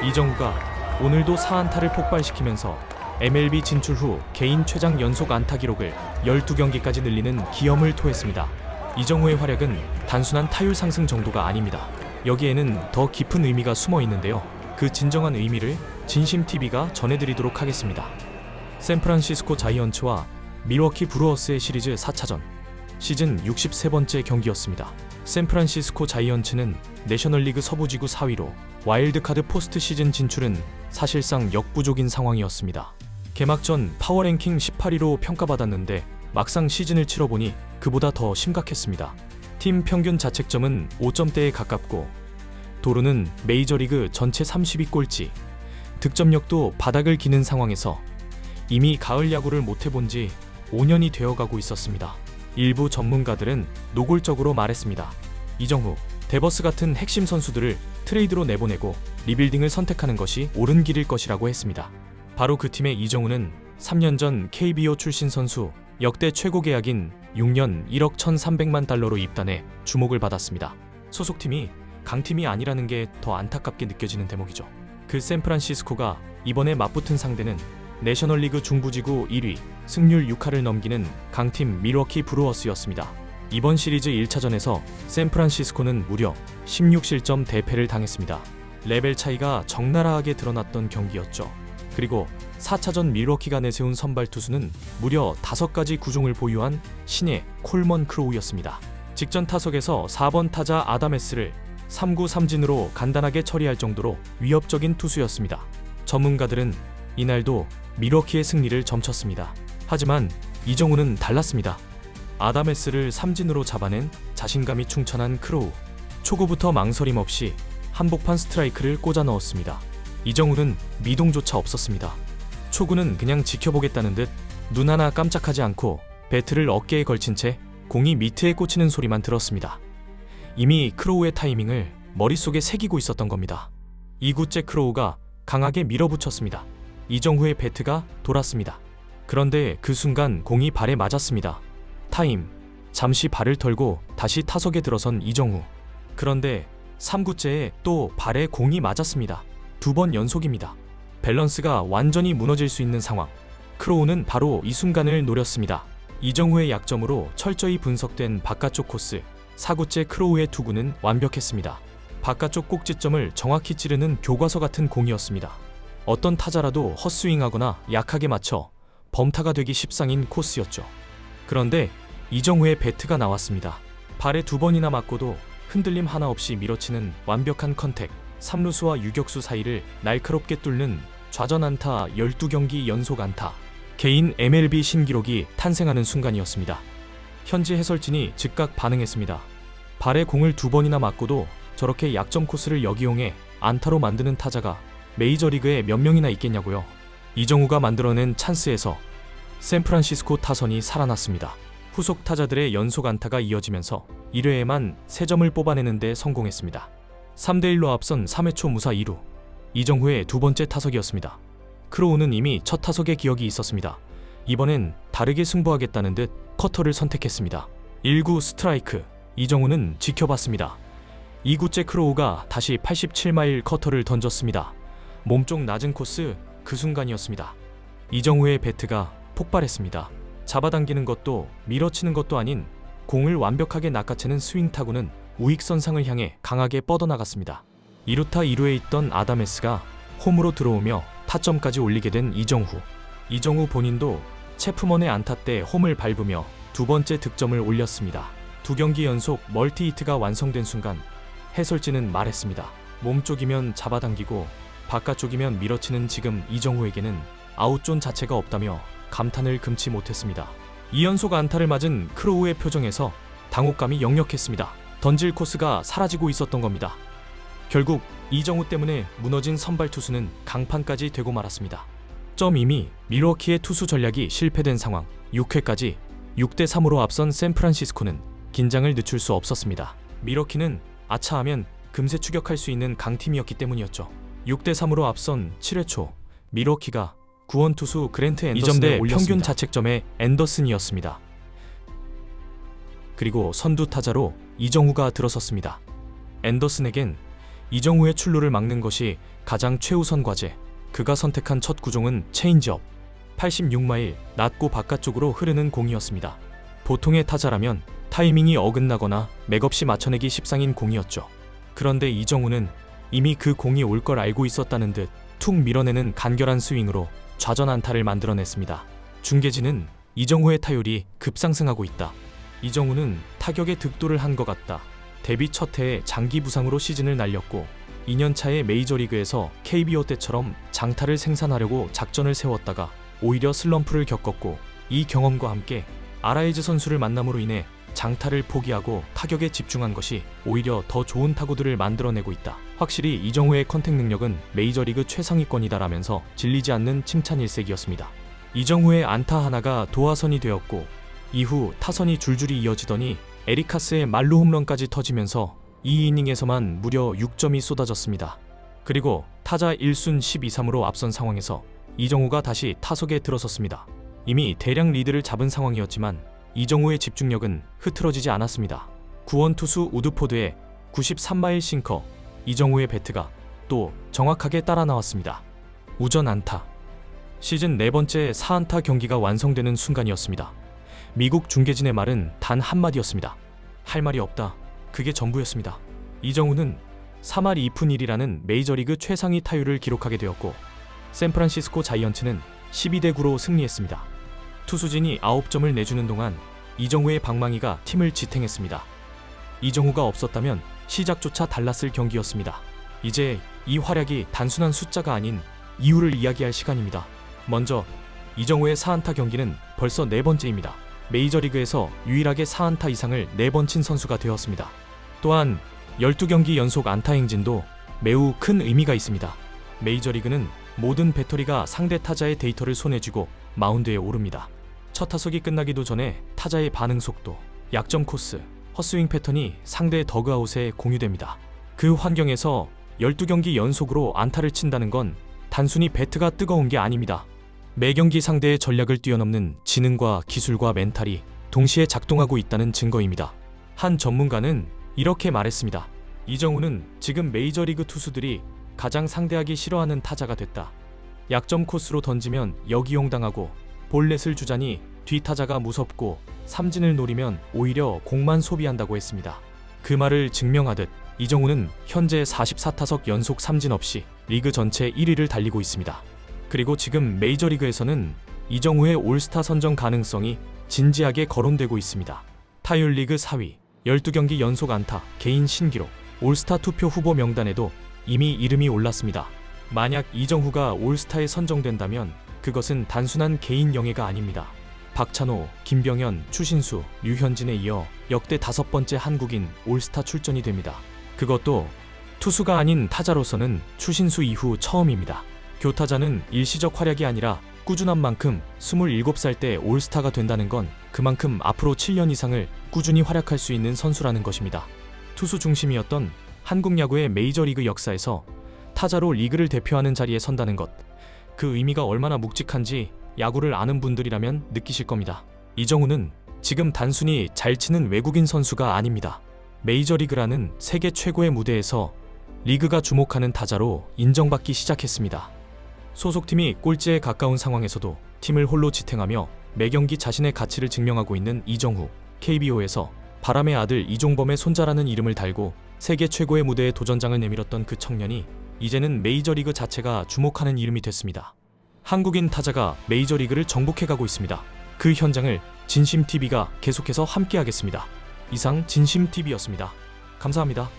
이정우가 오늘도 4안타를 폭발시키면서 MLB 진출 후 개인 최장 연속 안타 기록을 12경기까지 늘리는 기염을 토했습니다. 이정우의 활약은 단순한 타율 상승 정도가 아닙니다. 여기에는 더 깊은 의미가 숨어 있는데요. 그 진정한 의미를 진심TV가 전해드리도록 하겠습니다. 샌프란시스코 자이언츠와 밀워키 브루어스의 시리즈 4차전 시즌 63번째 경기였습니다. 샌프란시스코 자이언츠는 내셔널리그 서부지구 4위로 와일드카드 포스트 시즌 진출은 사실상 역부족인 상황이었습니다. 개막전 파워랭킹 18위로 평가받았는데 막상 시즌을 치러보니 그보다 더 심각했습니다. 팀 평균 자책점은 5점대에 가깝고 도루는 메이저리그 전체 30위 꼴찌, 득점력도 바닥을 기는 상황에서 이미 가을 야구를 못해본 지 5년이 되어가고 있었습니다. 일부 전문가들은 노골적으로 말했습니다. 이정후, 데버스 같은 핵심 선수들을 트레이드로 내보내고 리빌딩을 선택하는 것이 옳은 길일 것이라고 했습니다. 바로 그 팀의 이정후는 3년 전 KBO 출신 선수 역대 최고 계약인 6년 1억 1,300만 달러로 입단해 주목을 받았습니다. 소속팀이 강팀이 아니라는 게 더 안타깝게 느껴지는 대목이죠. 그 샌프란시스코가 이번에 맞붙은 상대는 내셔널리그 중부지구 1위, 승률 6할을 넘기는 강팀 밀워키 브루어스였습니다. 이번 시리즈 1차전에서 샌프란시스코는 무려 16실점 대패를 당했습니다. 레벨 차이가 적나라하게 드러났던 경기였죠. 그리고 4차전 밀워키가 내세운 선발 투수는 무려 5가지 구종을 보유한 신예 콜먼 크로우였습니다. 직전 타석에서 4번 타자 아담에스를 3구 3진으로 간단하게 처리할 정도로 위협적인 투수였습니다. 전문가들은 이날도 밀워키의 승리를 점쳤습니다. 하지만 이정후는 달랐습니다. 아담에스를 3진으로 잡아낸 자신감이 충천한 크로우. 초구부터 망설임 없이 한복판 스트라이크를 꽂아 넣었습니다. 이정후는 미동조차 없었습니다. 초구는 그냥 지켜보겠다는 듯 눈 하나 깜짝하지 않고 배트를 어깨에 걸친 채 공이 미트에 꽂히는 소리만 들었습니다. 이미 크로우의 타이밍을 머릿속에 새기고 있었던 겁니다. 2구째 크로우가 강하게 밀어붙였습니다. 이정후의 배트가 돌았습니다. 그런데 그 순간 공이 발에 맞았습니다. 타임. 잠시 발을 털고 다시 타석에 들어선 이정후. 그런데 3구째에 또 발에 공이 맞았습니다. 2번 연속입니다. 밸런스가 완전히 무너질 수 있는 상황. 크로우는 바로 이 순간을 노렸습니다. 이정후의 약점으로 철저히 분석된 바깥쪽 코스. 4구째 크로우의 투구는 완벽했습니다. 바깥쪽 꼭지점을 정확히 찌르는 교과서 같은 공이었습니다. 어떤 타자라도 헛스윙하거나 약하게 맞춰 범타가 되기 십상인 코스였죠. 그런데 이정후의 배트가 나왔습니다. 발에 2번이나 맞고도 흔들림 하나 없이 밀어치는 완벽한 컨택. 3루수와 유격수 사이를 날카롭게 뚫는 좌전 안타 12경기 연속 안타. 개인 MLB 신기록이 탄생하는 순간이었습니다. 현지 해설진이 즉각 반응했습니다. 발에 공을 2번이나 맞고도 저렇게 약점 코스를 역이용해 안타로 만드는 타자가 메이저리그에 몇 명이나 있겠냐고요. 이정후가 만들어낸 찬스에서 샌프란시스코 타선이 살아났습니다. 후속 타자들의 연속 안타가 이어지면서 1회에만 3점을 뽑아내는 데 성공했습니다. 3대1로 앞선 3회 초 무사 2루. 이정후의 2번째 타석이었습니다. 크로우는 이미 첫 타석의 기억이 있었습니다. 이번엔 다르게 승부하겠다는 듯 커터를 선택했습니다. 1구 스트라이크. 이정후는 지켜봤습니다. 2구째 크로우가 다시 87마일 커터를 던졌습니다. 몸쪽 낮은 코스, 그 순간이었습니다. 이정후의 배트가 폭발했습니다. 잡아당기는 것도 밀어치는 것도 아닌 공을 완벽하게 낚아채는 스윙 타구는 우익선상을 향해 강하게 뻗어나갔습니다. 2루타 2루에 있던 아담에스가 홈으로 들어오며 타점까지 올리게 된 이정후. 이정후 본인도 체프먼의 안타 때 홈을 밟으며 2번째 득점을 올렸습니다. 2경기 연속 멀티히트가 완성된 순간 해설진은 말했습니다. 몸쪽이면 잡아당기고 바깥쪽이면 밀어치는 지금 이정후에게는 아웃존 자체가 없다며 감탄을 금치 못했습니다. 2연속 안타를 맞은 크로우의 표정에서 당혹감이 역력했습니다. 던질 코스가 사라지고 있었던 겁니다. 결국 이정후 때문에 무너진 선발 투수는 강판까지 되고 말았습니다. 이미 밀워키의 투수 전략이 실패된 상황. 6회까지 6대3으로 앞선 샌프란시스코는 긴장을 늦출 수 없었습니다. 밀워키는 아차하면 금세 추격할 수 있는 강팀이었기 때문이었죠. 6대3으로 앞선 7회 초 밀워키가 구원 투수 그랜트 앤더슨을 올렸습니다. 평균 자책점의 앤더슨이었습니다. 그리고 선두 타자로 이정후가 들어섰습니다. 앤더슨에겐 이정후의 출루를 막는 것이 가장 최우선 과제. 그가 선택한 첫 구종은 체인지업. 86마일 낮고 바깥쪽으로 흐르는 공이었습니다. 보통의 타자라면 타이밍이 어긋나거나 맥없이 맞춰내기 십상인 공이었죠. 그런데 이정우는 이미 그 공이 올 걸 알고 있었다는 듯 툭 밀어내는 간결한 스윙으로 좌전 안타를 만들어냈습니다. 중계진은 이정우의 타율이 급상승하고 있다. 이정우는 타격에 득도를 한 것 같다. 데뷔 첫 해에 장기 부상으로 시즌을 날렸고 2년차의 메이저리그에서 KBO 때처럼 장타를 생산하려고 작전을 세웠다가 오히려 슬럼프를 겪었고, 이 경험과 함께 아라이즈 선수를 만남으로 인해 장타를 포기하고 타격에 집중한 것이 오히려 더 좋은 타구들을 만들어내고 있다. 확실히 이정우의 컨택 능력은 메이저리그 최상위권이다라면서 질리지 않는 칭찬 일색이었습니다. 이정우의 안타 하나가 도화선이 되었고, 이후 타선이 줄줄이 이어지더니 에리카스의 말루 홈런까지 터지면서 이 이닝에서만 무려 6점이 쏟아졌습니다. 그리고 타자 1순 12-3으로 앞선 상황에서 이정우가 다시 타석에 들어섰습니다. 이미 대량 리드를 잡은 상황이었지만 이정우의 집중력은 흐트러지지 않았습니다. 구원 투수 우드포드의 93마일 싱커, 이정우의 배트가 또 정확하게 따라 나왔습니다. 우전 안타. 시즌 4번째 4안타 경기가 완성되는 순간이었습니다. 미국 중계진의 말은 단 한마디였습니다. 할 말이 없다. 그게 전부였습니다. 이정우는 3할 2푼 1이라는 메이저리그 최상위 타율을 기록하게 되었고, 샌프란시스코 자이언츠는 12대9로 승리했습니다. 투수진이 9점을 내주는 동안 이정우의 방망이가 팀을 지탱했습니다. 이정우가 없었다면 시작조차 달랐을 경기였습니다. 이제 이 활약이 단순한 숫자가 아닌 이유를 이야기할 시간입니다. 먼저 이정우의 4안타 경기는 벌써 4번째입니다. 메이저리그에서 유일하게 4안타 이상을 4번 친 선수가 되었습니다. 또한 12경기 연속 안타 행진도 매우 큰 의미가 있습니다. 메이저리그는 모든 배터리가 상대 타자의 데이터를 손에 쥐고 마운드에 오릅니다. 첫 타석이 끝나기도 전에 타자의 반응 속도, 약점 코스, 헛스윙 패턴이 상대 더그아웃에 공유됩니다. 그 환경에서 12경기 연속으로 안타를 친다는 건 단순히 배트가 뜨거운 게 아닙니다. 매 경기 상대의 전략을 뛰어넘는 지능과 기술과 멘탈이 동시에 작동하고 있다는 증거입니다. 한 전문가는 이렇게 말했습니다. 이정우는 지금 메이저리그 투수들이 가장 상대하기 싫어하는 타자가 됐다. 약점 코스로 던지면 역이용당하고, 볼넷을 주자니 뒤타자가 무섭고, 삼진을 노리면 오히려 공만 소비한다고 했습니다. 그 말을 증명하듯 이정우는 현재 44타석 연속 삼진 없이 리그 전체 1위를 달리고 있습니다. 그리고 지금 메이저리그에서는 이정우의 올스타 선정 가능성이 진지하게 거론되고 있습니다. 타율 리그 4위, 12경기 연속 안타, 개인 신기록, 올스타 투표 후보 명단에도 이미 이름이 올랐습니다. 만약 이정우가 올스타에 선정된다면 그것은 단순한 개인 영예가 아닙니다. 박찬호, 김병현, 추신수, 류현진에 이어 역대 5번째 한국인 올스타 출전이 됩니다. 그것도 투수가 아닌 타자로서는 추신수 이후 처음입니다. 교타자는 일시적 활약이 아니라 꾸준한 만큼 27살 때 올스타가 된다는 건 그만큼 앞으로 7년 이상을 꾸준히 활약할 수 있는 선수라는 것입니다. 투수 중심이었던 한국 야구의 메이저리그 역사에서 타자로 리그를 대표하는 자리에 선다는 것, 그 의미가 얼마나 묵직한지 야구를 아는 분들이라면 느끼실 겁니다. 이정우는 지금 단순히 잘 치는 외국인 선수가 아닙니다. 메이저리그라는 세계 최고의 무대에서 리그가 주목하는 타자로 인정받기 시작했습니다. 소속팀이 꼴찌에 가까운 상황에서도 팀을 홀로 지탱하며 매 경기 자신의 가치를 증명하고 있는 이정우. KBO에서 바람의 아들 이종범의 손자라는 이름을 달고 세계 최고의 무대에 도전장을 내밀었던 그 청년이 이제는 메이저리그 자체가 주목하는 이름이 됐습니다. 한국인 타자가 메이저리그를 정복해가고 있습니다. 그 현장을 진심TV가 계속해서 함께하겠습니다. 이상 진심TV였습니다. 감사합니다.